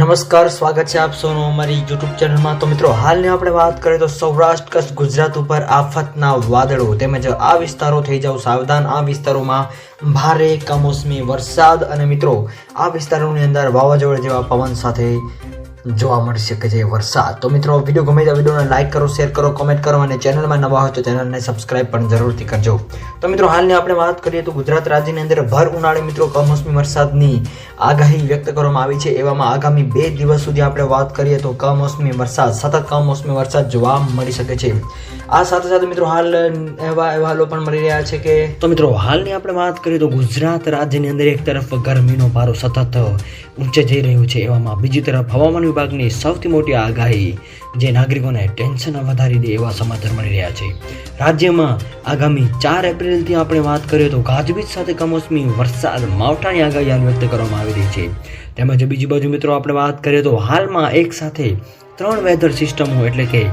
નમસ્કાર, સ્વાગત છે આપ સૌનું અમારી યુટ્યુબ ચેનલમાં। તો મિત્રો, હાલની આપણે વાત કરીએ તો સૌરાષ્ટ્ર કચ્છ ગુજરાત ઉપર આફતના વાદળો તેમજ આ વિસ્તારો થઈ જાવ સાવધાન। આ વિસ્તારોમાં ભારે કમોસમી વરસાદ અને મિત્રો આ વિસ્તારોની અંદર વાવાઝોડા જેવા પવન સાથે જોવા મળી શકે છે વરસાદ। તો મિત્રો, વિડીયો ગમે તો વિડીયોને લાઈક કરો, શેર કરો, કોમેન્ટ કરો અને ચેનલમાં નવા હોય તો ચેનલને સબસ્ક્રાઇબ પણ જરૂરથી કરજો। તો મિત્રો, હાલની આપણે વાત કરીએ તો ગુજરાત રાજ્યની અંદર ભર ઉનાળે મિત્રો કમોસમી વરસાદની આગાહી વ્યક્ત કરવામાં આવી છે। એવામાં આગામી 2 દિવસ સુધી આપણે વાત કરીએ તો કમોસમી વરસાદ, સતત કમોસમી વરસાદ જોવા મળી શકે છે। આ સાથે સાથે મિત્રો હાલ એવા અહેવાલો પણ મળી રહ્યા છે કે તો મિત્રો હાલની આપણે વાત કરીએ તો ગુજરાત રાજ્યની અંદર એક તરફ ગરમીનો પારો સતત ઊંચે જઈ રહ્યો છે, એવામાં બીજી તરફ હવામાન વિભાગની સૌથી મોટી આગાહી જે નાગરિકોને ટેન્શન વધારી દે એવા સમાચાર મળી રહ્યા છે। રાજ્યમાં આગામી 4 એપ્રિલથી આપણે વાત કરીએ તો ગાજવીજ સાથે કમોસમી વરસાદ માવઠાની આગાહી વ્યક્ત કરવામાં આવી રહી છે। તેમજ બીજી બાજુ મિત્રો આપણે વાત કરીએ તો હાલમાં એક સાથે 3 વેધર સિસ્ટમો એટલે કે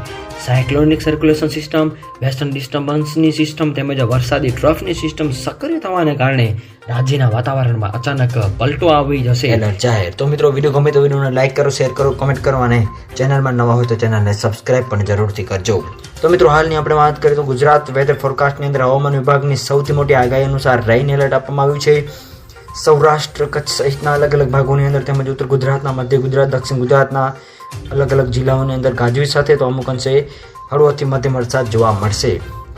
સાયક્લોનિક સર્ક્યુલેશન સિસ્ટમ, વેસ્ટર્ન ડિસ્ટર્બન્સની સિસ્ટમ તેમજ વરસાદી ટ્રફની સિસ્ટમ સક્રિય થવાને કારણે રાજ્યના વાતાવરણમાં અચાનક પલટો આવી જશે એલર્ટ જાહેર। તો મિત્રો, વિડીયો ગમે તો વિડીયોને લાઈક કરો, શેર કરો, કોમેન્ટ કરો અને ચેનલમાં નવા હોય તો ચેનલને સબસ્ક્રાઇબ પણ જરૂરથી કરજો। તો મિત્રો, હાલની આપણે વાત કરીએ તો ગુજરાત વેધર ફોરકાસ્ટની અંદર હવામાન વિભાગની સૌથી મોટી આગાહી અનુસાર રેઇન એલર્ટ આપવામાં આવ્યું છે। સૌરાષ્ટ્ર કચ્છ સહિતના અલગ અલગ ભાગોની અંદર તેમજ ઉત્તર ગુજરાતના, મધ્ય ગુજરાત, દક્ષિણ ગુજરાતના અલગ અલગ જિલ્લાઓની અંદર ગાજવીજ સાથે તો અમુક અંશે હળવોથી મધ્યમ વરસાદ જોવા મળશે।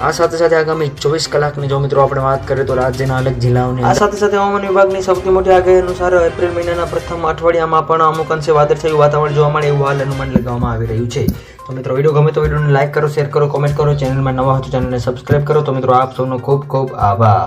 આ સાથે સાથે આગામી 24 કલાકની જો મિત્રો આપણે વાત કરીએ તો રાજ્યના અલગ જિલ્લાઓની આ સાથે સાથે હવામાન વિભાગની સૌથી મોટી આગાહી અનુસાર એપ્રિલ મહિનાના પ્રથમ અઠવાડિયામાં પણ અમુક અંશે વાદળછાયું વાતાવરણ જોવા મળે એવું હાલ અનુમાન લગાવવામાં આવી રહ્યું છે। તો મિત્રો, વિડીયો ગમે તો વિડીયોને લાઈક કરો, શેર કરો, કોમેન્ટ કરો, ચેનલમાં નવા હોય તો ચેનલને સબસ્ક્રાઇબ કરો। તો મિત્રો, આપ સૌનો ખૂબ ખૂબ આભાર।